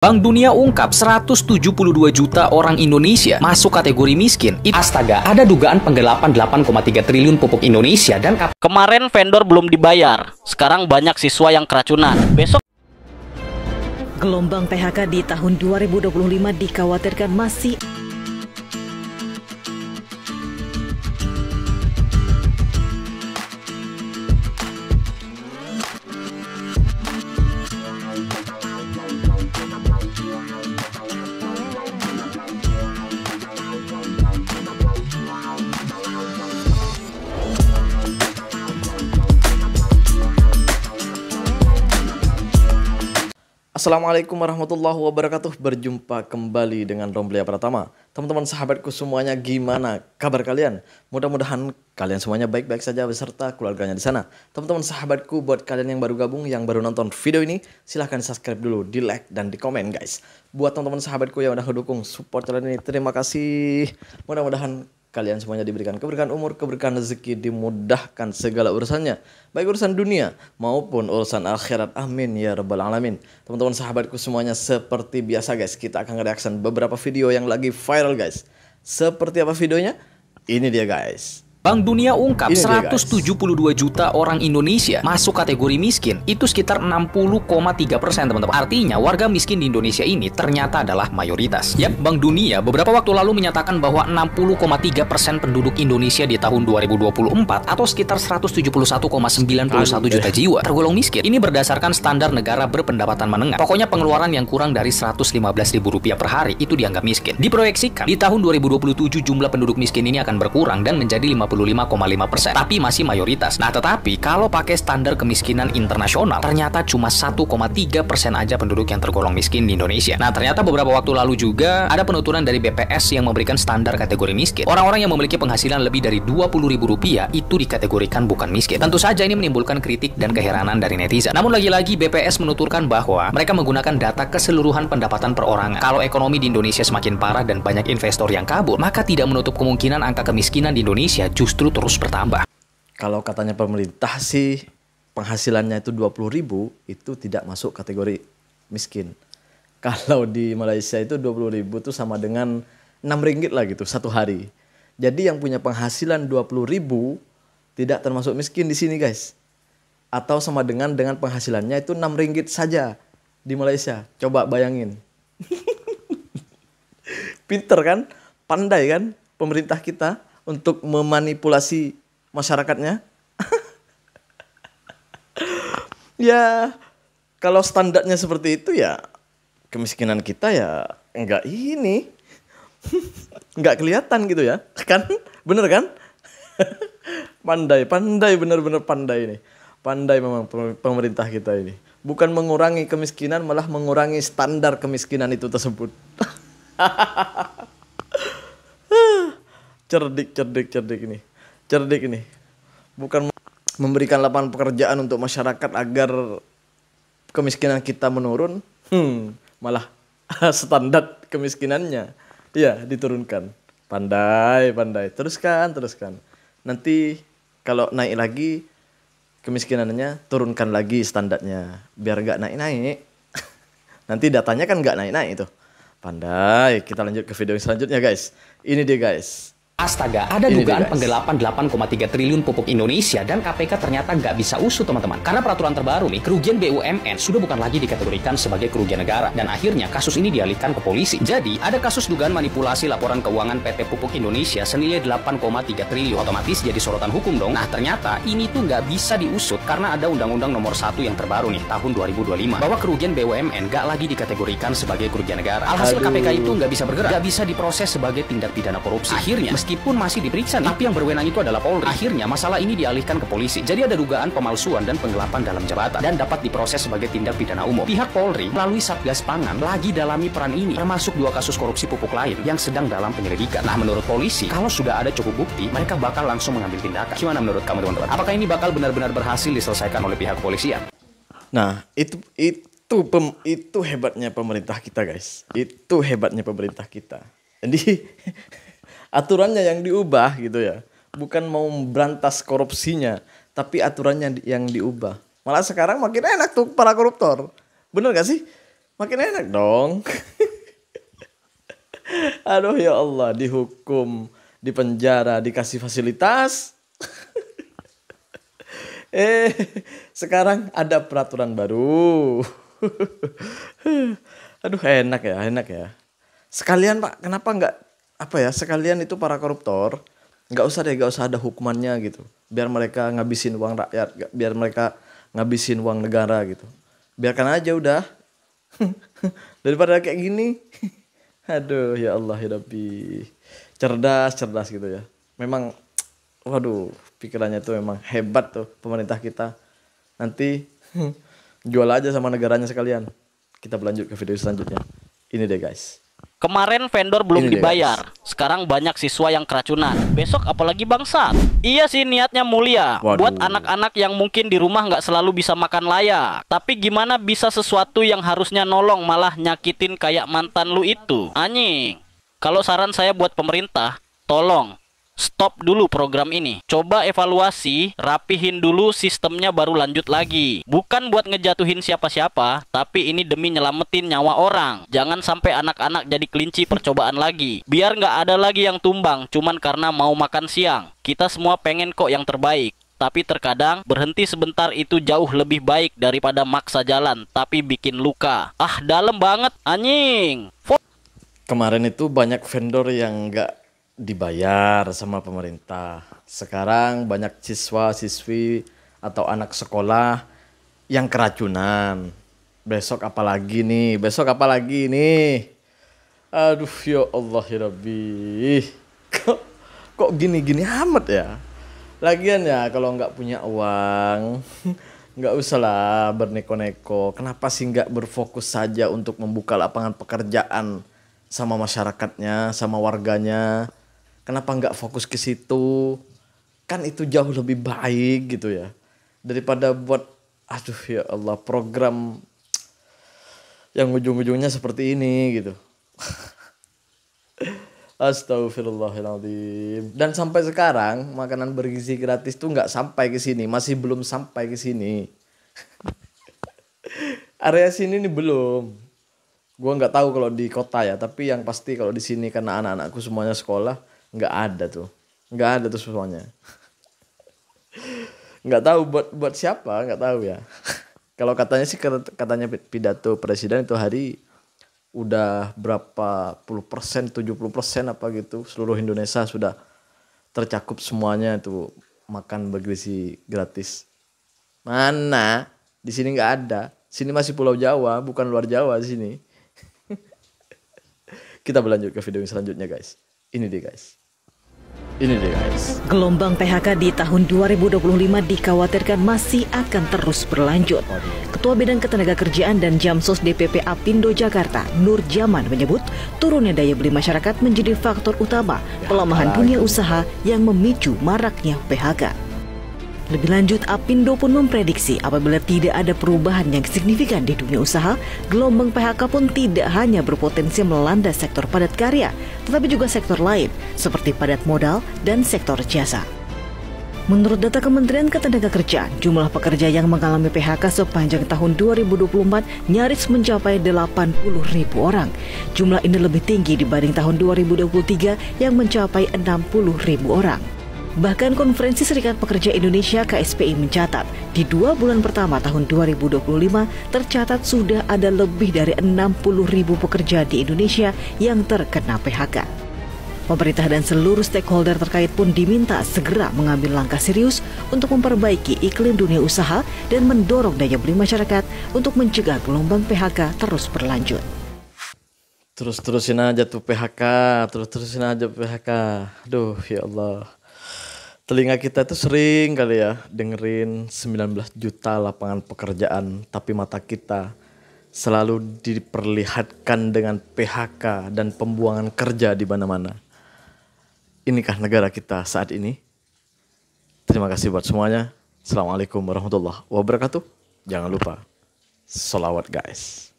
Bank Dunia ungkap 172 juta orang Indonesia masuk kategori miskin. Astaga, ada dugaan penggelapan 8,3 triliun pupuk Indonesia dan kemarin vendor belum dibayar. Sekarang banyak siswa yang keracunan. Besok gelombang PHK di tahun 2025 dikhawatirkan masih Assalamualaikum warahmatullahi wabarakatuh. Berjumpa kembali dengan Romblia Pratama. Teman-teman sahabatku semuanya, gimana kabar kalian? Mudah-mudahan kalian semuanya baik-baik saja beserta keluarganya di sana. Teman-teman sahabatku, buat kalian yang baru gabung, yang baru nonton video ini, silahkan di subscribe dulu, di like dan di komen guys. Buat teman-teman sahabatku yang udah mendukung support channel ini, terima kasih. Mudah-mudahan kalian semuanya diberikan keberkahan umur, keberkahan rezeki, dimudahkan segala urusannya, baik urusan dunia maupun urusan akhirat. Amin ya rabbal alamin. Teman-teman sahabatku semuanya, seperti biasa guys, kita akan reaction beberapa video yang lagi viral guys. Seperti apa videonya? Ini dia guys. Bank Dunia ungkap 172 juta orang Indonesia masuk kategori miskin. Itu sekitar 60,3% teman-teman. Artinya warga miskin di Indonesia ini ternyata adalah mayoritas. Yap, Bank Dunia beberapa waktu lalu menyatakan bahwa 60,3% penduduk Indonesia di tahun 2024 atau sekitar 171,91 juta jiwa tergolong miskin. Ini berdasarkan standar negara berpendapatan menengah. Pokoknya pengeluaran yang kurang dari Rp115.000 per hari itu dianggap miskin. Diproyeksikan di tahun 2027 jumlah penduduk miskin ini akan berkurang dan menjadi 55,5%, tapi masih mayoritas. Nah, tetapi kalau pakai standar kemiskinan internasional, ternyata cuma 1,3% aja penduduk yang tergolong miskin di Indonesia. Nah, ternyata beberapa waktu lalu juga ada penuturan dari BPS yang memberikan standar kategori miskin. Orang-orang yang memiliki penghasilan lebih dari Rp20.000 itu dikategorikan bukan miskin. Tentu saja ini menimbulkan kritik dan keheranan dari netizen. Namun lagi-lagi BPS menuturkan bahwa mereka menggunakan data keseluruhan pendapatan perorangan. Kalau ekonomi di Indonesia semakin parah dan banyak investor yang kabur, maka tidak menutup kemungkinan angka kemiskinan di Indonesia justru terus bertambah. Kalau katanya pemerintah sih penghasilannya itu 20.000 itu tidak masuk kategori miskin. Kalau di Malaysia itu 20.000 itu sama dengan 6 ringgit lah gitu satu hari. Jadi yang punya penghasilan 20.000 tidak termasuk miskin di sini guys. Atau sama dengan penghasilannya itu 6 ringgit saja di Malaysia. Coba bayangin. Pinter kan? Pandai kan pemerintah kita untuk memanipulasi masyarakatnya. Ya, kalau standarnya seperti itu ya kemiskinan kita ya enggak ini. Enggak kelihatan gitu ya. Kan? Bener kan? Pandai, bener-bener pandai ini. Pandai memang pemerintah kita ini. Bukan mengurangi kemiskinan, malah mengurangi standar kemiskinan itu tersebut. Cerdik ini. Cerdik ini. Bukan memberikan lapangan pekerjaan untuk masyarakat agar kemiskinan kita menurun, malah standar kemiskinannya ya diturunkan. Pandai. Teruskan. Nanti kalau naik lagi kemiskinannya, turunkan lagi standarnya biar nggak naik. Nanti datanya kan nggak naik itu. Pandai. Kita lanjut ke video selanjutnya guys. Ini dia guys. Astaga, ada dugaan penggelapan 8,3 triliun pupuk Indonesia dan KPK ternyata nggak bisa usut teman-teman. Karena peraturan terbaru nih, kerugian BUMN sudah bukan lagi dikategorikan sebagai kerugian negara. Dan akhirnya kasus ini dialihkan ke polisi. Jadi, ada kasus dugaan manipulasi laporan keuangan PT Pupuk Indonesia senilai 8,3 triliun. Otomatis jadi sorotan hukum dong. Nah, ternyata ini tuh nggak bisa diusut karena ada Undang-Undang Nomor 1 yang terbaru nih, tahun 2025. Bahwa kerugian BUMN nggak lagi dikategorikan sebagai kerugian negara. Alhasil KPK itu nggak bisa bergerak, nggak bisa diproses sebagai tindak pidana korupsi. Akhirnya, meskipun masih diperiksa nih, tapi yang berwenang itu adalah Polri. Akhirnya masalah ini dialihkan ke polisi. Jadi ada dugaan pemalsuan dan penggelapan dalam jabatan dan dapat diproses sebagai tindak pidana umum. Pihak Polri melalui Satgas Pangan lagi dalami peran ini, termasuk 2 kasus korupsi pupuk lain yang sedang dalam penyelidikan. Nah, menurut polisi, kalau sudah ada cukup bukti, mereka bakal langsung mengambil tindakan. Gimana menurut kamu teman-teman? Apakah ini bakal benar-benar berhasil diselesaikan oleh pihak kepolisian? Nah, itu hebatnya pemerintah kita guys. Itu hebatnya pemerintah kita. Jadi aturannya yang diubah gitu ya. Bukan mau berantas korupsinya, tapi aturannya yang diubah. Malah sekarang makin enak tuh para koruptor. Bener gak sih? Makin enak dong. Aduh ya Allah, dihukum, dipenjara, dikasih fasilitas. Sekarang ada peraturan baru. Aduh enak ya. Sekalian Pak, kenapa nggak sekalian itu para koruptor nggak usah ada hukumannya gitu. Biar mereka ngabisin uang rakyat, biar mereka ngabisin uang negara gitu. Biarkan aja udah. Daripada kayak gini. Aduh ya Allah ya Rabbi. Cerdas gitu ya. Memang waduh, pikirannya tuh memang hebat tuh pemerintah kita. Nanti jual aja sama negaranya sekalian. Kita berlanjut ke video selanjutnya. Ini deh guys. Kemarin vendor belum dibayar, sekarang banyak siswa yang keracunan. Besok apalagi bangsat. Iya sih niatnya mulia. Waduh. Buat anak-anak yang mungkin di rumah nggak selalu bisa makan layak. Tapi gimana bisa sesuatu yang harusnya nolong malah nyakitin kayak mantan lu itu? Anjing. Kalau saran saya buat pemerintah, tolong stop dulu program ini. Coba evaluasi, rapihin dulu sistemnya baru lanjut lagi. Bukan buat ngejatuhin siapa-siapa, tapi ini demi nyelamatin nyawa orang. Jangan sampai anak-anak jadi kelinci percobaan lagi. Biar nggak ada lagi yang tumbang cuman karena mau makan siang. Kita semua pengen kok yang terbaik. Tapi terkadang berhenti sebentar itu jauh lebih baik daripada maksa jalan tapi bikin luka. Ah, dalam banget anjing. Kemarin itu banyak vendor yang nggak dibayar sama pemerintah. Sekarang banyak siswa-siswi atau anak sekolah yang keracunan. Besok apalagi nih? Aduh ya Allah ya Rabbi. Kok gini-gini amat ya? Lagian ya kalau nggak punya uang nggak usah lah berneko-neko. Kenapa sih nggak berfokus saja untuk membuka lapangan pekerjaan sama masyarakatnya, sama warganya? Kenapa nggak fokus ke situ? Kan itu jauh lebih baik gitu ya. Daripada buat, aduh ya Allah, program yang ujung-ujungnya seperti ini gitu. Astagfirullahaladzim. Dan sampai sekarang makanan bergizi gratis tuh nggak sampai ke sini. Masih belum sampai ke sini. Area sini nih belum. Gua nggak tahu kalau di kota ya. Tapi yang pasti kalau di sini karena anak-anakku semuanya sekolah. Nggak ada tuh semuanya. Nggak tahu buat siapa, nggak tahu ya. Kalau katanya sih katanya pidato presiden itu hari udah berapa puluh persen, 70% apa gitu, seluruh Indonesia sudah tercakup semuanya itu makan bergizi gratis. Mana? Di sini nggak ada. Sini masih Pulau Jawa, bukan luar Jawa di sini. Kita berlanjut ke video yang selanjutnya guys. Ini deh guys. Gelombang PHK di tahun 2025 dikhawatirkan masih akan terus berlanjut. Ketua Bidang Ketenagakerjaan dan Jamsos DPP Apindo Jakarta, Nur Jaman menyebut turunnya daya beli masyarakat menjadi faktor utama pelemahan dunia usaha yang memicu maraknya PHK. Lebih lanjut, Apindo pun memprediksi apabila tidak ada perubahan yang signifikan di dunia usaha, gelombang PHK pun tidak hanya berpotensi melanda sektor padat karya, tetapi juga sektor lain seperti padat modal dan sektor jasa. Menurut data Kementerian Ketenagakerjaan, jumlah pekerja yang mengalami PHK sepanjang tahun 2024 nyaris mencapai 80.000 orang. Jumlah ini lebih tinggi dibanding tahun 2023 yang mencapai 60.000 orang. Bahkan Konferensi Serikat Pekerja Indonesia KSPI mencatat, di 2 bulan pertama tahun 2025 tercatat sudah ada lebih dari 60.000 pekerja di Indonesia yang terkena PHK. Pemerintah dan seluruh stakeholder terkait pun diminta segera mengambil langkah serius untuk memperbaiki iklim dunia usaha dan mendorong daya beli masyarakat untuk mencegah gelombang PHK terus berlanjut. Terusin aja tuh PHK. Aduh ya Allah. Telinga kita tuh sering kali ya dengerin 19 juta lapangan pekerjaan, tapi mata kita selalu diperlihatkan dengan PHK dan pembuangan kerja di mana-mana. Inikah negara kita saat ini? Terima kasih buat semuanya. Assalamualaikum warahmatullahi wabarakatuh. Jangan lupa sholawat guys.